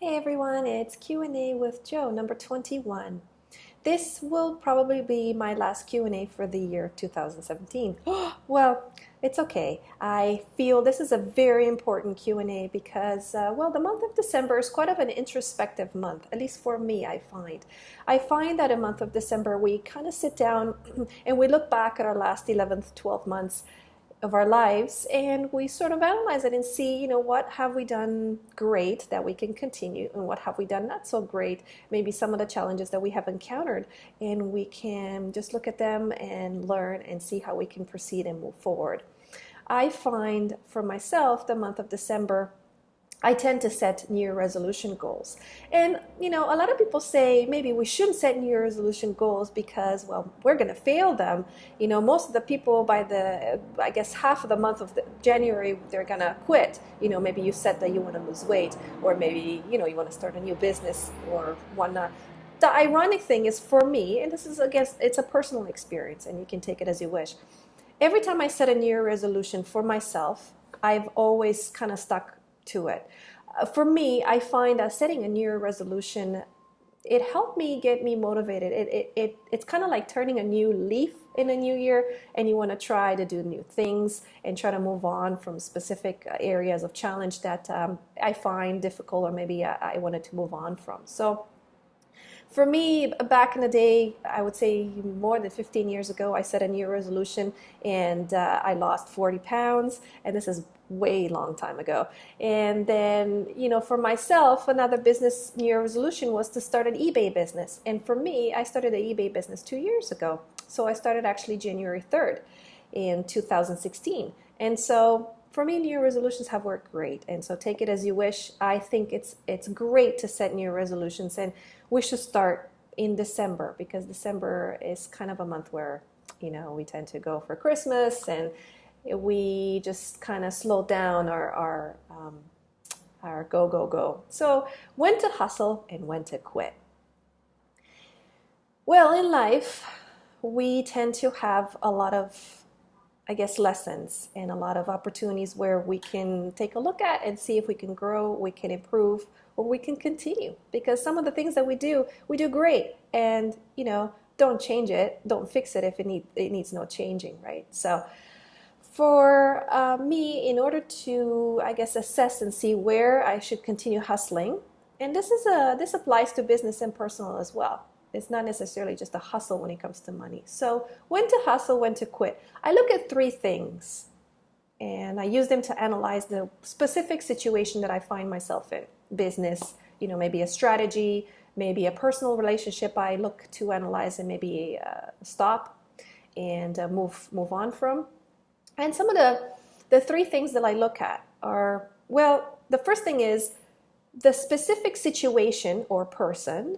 Hey everyone, it's Q&A with Joe, number 21. This will probably be my last Q&A for the year of 2017. Well, it's okay. I feel this is a very important Q&A because, the month of December is quite of an introspective month, at least for me, I find. I find that a month of December, we kind of sit down and we look back at our last 11th, 12 months of our lives and we sort of analyze it and see, what have we done great that we can continue and what have we done not so great, maybe some of the challenges that we have encountered, and we can just look at them and learn and see how we can proceed and move forward. I find for myself the month of December, I tend to set New Year resolution goals. And, a lot of people say maybe we shouldn't set New Year resolution goals because, well, we're going to fail them. Most of the people by I guess, half of the month of January, they're going to quit. Maybe you said that you want to lose weight, or maybe, you want to start a new business or whatnot. The ironic thing is for me, and this is, I guess, it's a personal experience and you can take it as you wish. Every time I set a New Year resolution for myself, I've always kind of stuck to it. For me, I find that setting a New Year resolution, it helped me get me motivated. It's kind of like turning a new leaf in a new year, and you want to try to do new things and try to move on from specific areas of challenge that I find difficult, or maybe I wanted to move on from. So for me, back in the day, I would say more than 15 years ago, I set a New Year resolution and I lost 40 pounds. And this is way long time ago. And then, for myself, another business New Year resolution was to start an eBay business. And for me, I started an eBay business 2 years ago. So I started actually January 3rd in 2016. And so for me, New Year resolutions have worked great. And so take it as you wish. I think it's great to set New Year resolutions, and we should start in December because December is kind of a month where, we tend to go for Christmas and we just kind of slow down our go, go, go. So when to hustle and when to quit. Well, in life, we tend to have a lot of, I guess, lessons and a lot of opportunities where we can take a look at and see if we can grow, we can improve, or we can continue. Because some of the things that we do great. And, don't change it, don't fix it if it needs no changing, right? So for me, in order to, I guess, assess and see where I should continue hustling, and this applies to business and personal as well. It's not necessarily just a hustle when it comes to money. So when to hustle, when to quit. I look at three things and I use them to analyze the specific situation that I find myself in. Business, maybe a strategy, maybe a personal relationship I look to analyze and maybe stop and move on from. And some of the three things that I look at are, well, the first thing is the specific situation or person.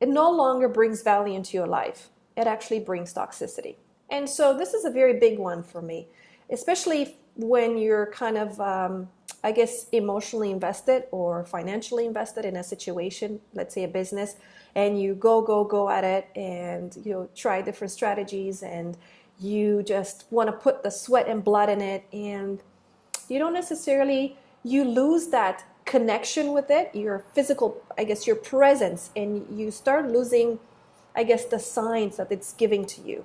It no longer brings value into your life. It actually brings toxicity. And so this is a very big one for me, especially when you're kind of, I guess, emotionally invested or financially invested in a situation, let's say a business, and you go at it and, try different strategies and you just want to put the sweat and blood in it, and you don't necessarily, you lose that connection with it, your physical, I guess, your presence, and you start losing, I guess, the signs that it's giving to you.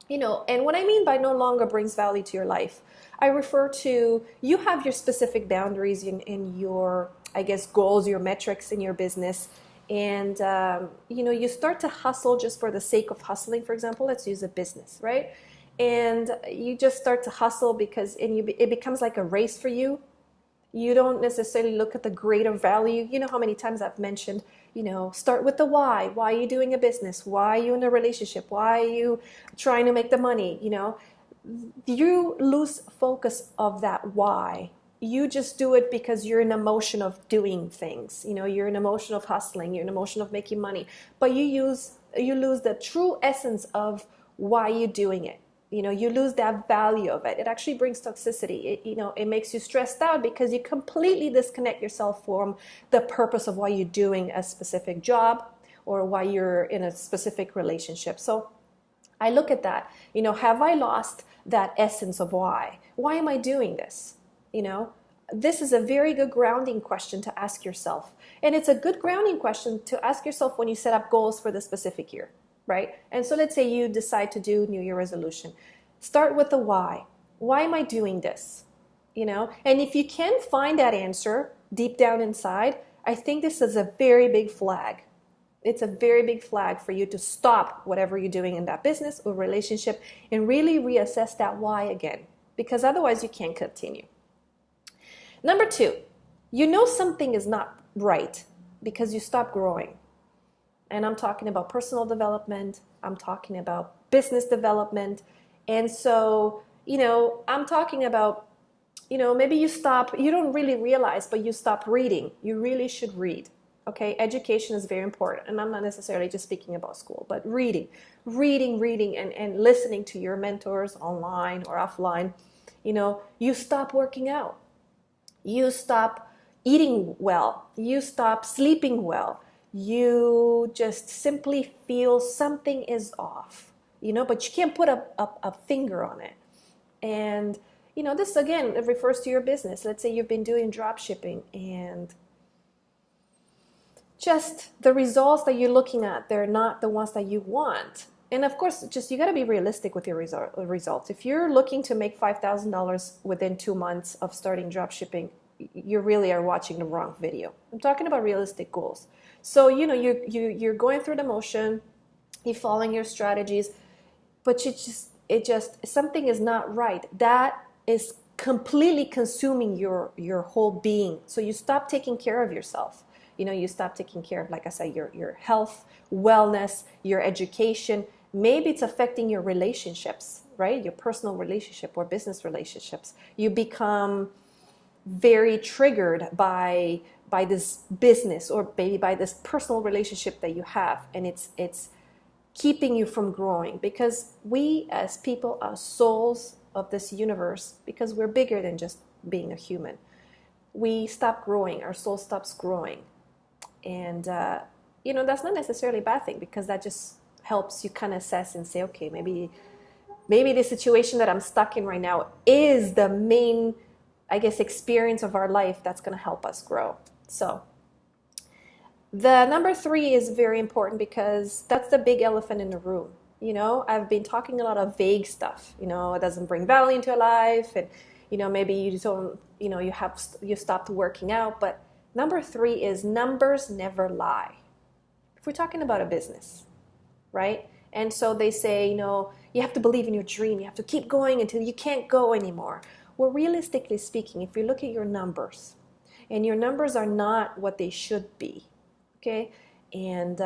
And what I mean by no longer brings value to your life, I refer to you have your specific boundaries in your, I guess, goals, your metrics in your business. And, you start to hustle just for the sake of hustling. For example, let's use a business, right? And you just start to hustle because it becomes like a race for you. You don't necessarily look at the greater value. You know how many times I've mentioned, start with the why. Why are you doing a business? Why are you in a relationship? Why are you trying to make the money? You lose focus of that why. You just do it because you're in emotion of doing things. You're in emotion of hustling. You're in emotion of making money. But you lose the true essence of why you're doing it. You lose that value of it. It actually brings toxicity. It makes you stressed out because you completely disconnect yourself from the purpose of why you're doing a specific job or why you're in a specific relationship. So I look at that. Have I lost that essence of why? Why am I doing this? this is a very good grounding question to ask yourself. And it's a good grounding question to ask yourself when you set up goals for the specific year, right? And so let's say you decide to do New Year resolution. Start with the why. Why am I doing this? You know, and if you can find that answer deep down inside, I think this is a very big flag. It's a very big flag for you to stop whatever you're doing in that business or relationship and really reassess that why again, because otherwise you can't continue. Number 2, you know something is not right because you stop growing. And I'm talking about personal development. I'm talking about business development. And so, I'm talking about, maybe you don't really realize, but you stop reading. You really should read. Okay, education is very important. And I'm not necessarily just speaking about school, but reading, and listening to your mentors online or offline. You stop working out. You stop eating well. You stop sleeping well. You just simply feel something is off, but you can't put a finger on it. And, this again, it refers to your business. Let's say you've been doing drop shipping and just the results that you're looking at, they're not the ones that you want. And of course, you got to be realistic with your results. If you're looking to make $5,000 within 2 months of starting drop shipping, you really are watching the wrong video. I'm talking about realistic goals. So, you're going through the motion, you're following your strategies, but something is not right. That is completely consuming your whole being. So you stop taking care of yourself. You stop taking care of, like I said, your health, wellness, your education. Maybe it's affecting your relationships, right? Your personal relationship or business relationships. You become very triggered by this business or maybe by this personal relationship that you have, and it's keeping you from growing, because we as people are souls of this universe, because we're bigger than just being a human. We stop growing, our soul stops growing, and that's not necessarily a bad thing, because that just helps you kind of assess and say, okay, maybe the situation that I'm stuck in right now is the main, I guess, experience of our life that's going to help us grow. So the number 3 is very important, because that's the big elephant in the room. I've been talking a lot of vague stuff. It doesn't bring value into your life, and maybe you don't, you stopped working out. But number 3 is numbers never lie. If we're talking about a business, right? And so they say, you have to believe in your dream. You have to keep going until you can't go anymore. Well, realistically speaking, if you look at your numbers, and your numbers are not what they should be, okay, and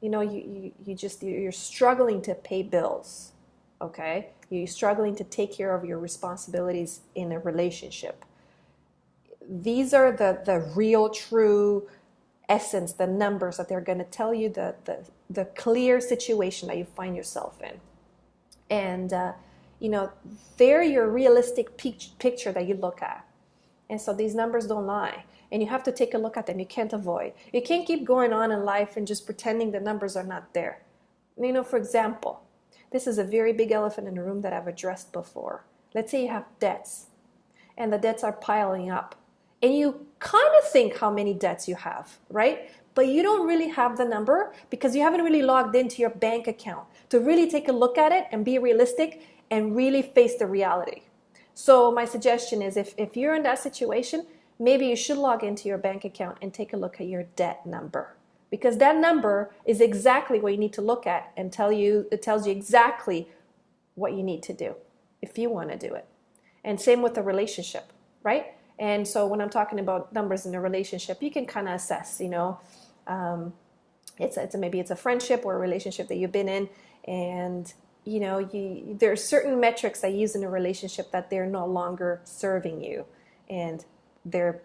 you're struggling to pay bills, okay, you're struggling to take care of your responsibilities in a relationship. These are the real, true essence, the numbers that they're going to tell you the clear situation that you find yourself in, and they're your realistic picture that you look at. And so these numbers don't lie. And you have to take a look at them. You can't avoid. You can't keep going on in life and just pretending the numbers are not there. For example, this is a very big elephant in the room that I've addressed before. Let's say you have debts, and the debts are piling up. And you kind of think how many debts you have, right? But you don't really have the number, because you haven't really logged into your bank account to really take a look at it and be realistic and really face the reality. So my suggestion is, if you're in that situation, maybe you should log into your bank account and take a look at your debt number, because that number is exactly what you need to look at, and it tells you exactly what you need to do if you want to do it. And same with the relationship, right? And so when I'm talking about numbers in a relationship, you can kind of assess, maybe it's a friendship or a relationship that you've been in, and there are certain metrics I use in a relationship that they're no longer serving you, and they're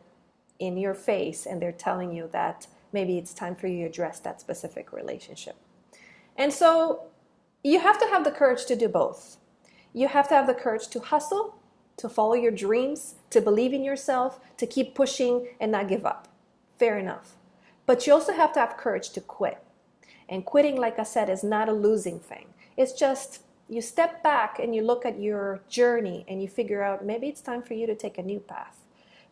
in your face, and they're telling you that maybe it's time for you to address that specific relationship. And so you have to have the courage to do both. You have to have the courage to hustle, to follow your dreams, to believe in yourself, to keep pushing and not give up. Fair enough. But you also have to have courage to quit. And quitting, like I said, is not a losing thing. It's just you step back and you look at your journey and you figure out maybe it's time for you to take a new path.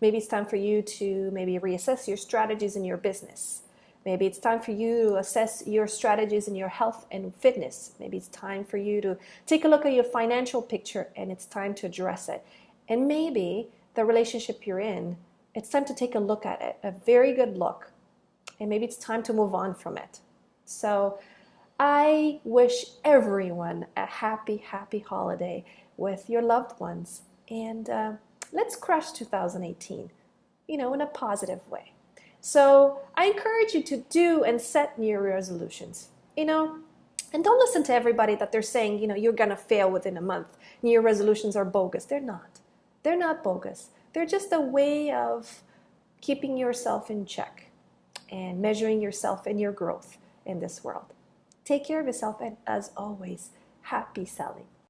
Maybe it's time for you to maybe reassess your strategies in your business. Maybe it's time for you to assess your strategies in your health and fitness. Maybe it's time for you to take a look at your financial picture and it's time to address it. And maybe the relationship you're in, it's time to take a look at it, a very good look. And maybe it's time to move on from it. So I wish everyone a happy, happy holiday with your loved ones. And let's crush 2018, in a positive way. So I encourage you to do and set New Year resolutions, and don't listen to everybody that they're saying, you're going to fail within a month. New Year resolutions are bogus. They're not. They're not bogus. They're just a way of keeping yourself in check and measuring yourself and your growth in this world. Take care of yourself, and as always, happy selling.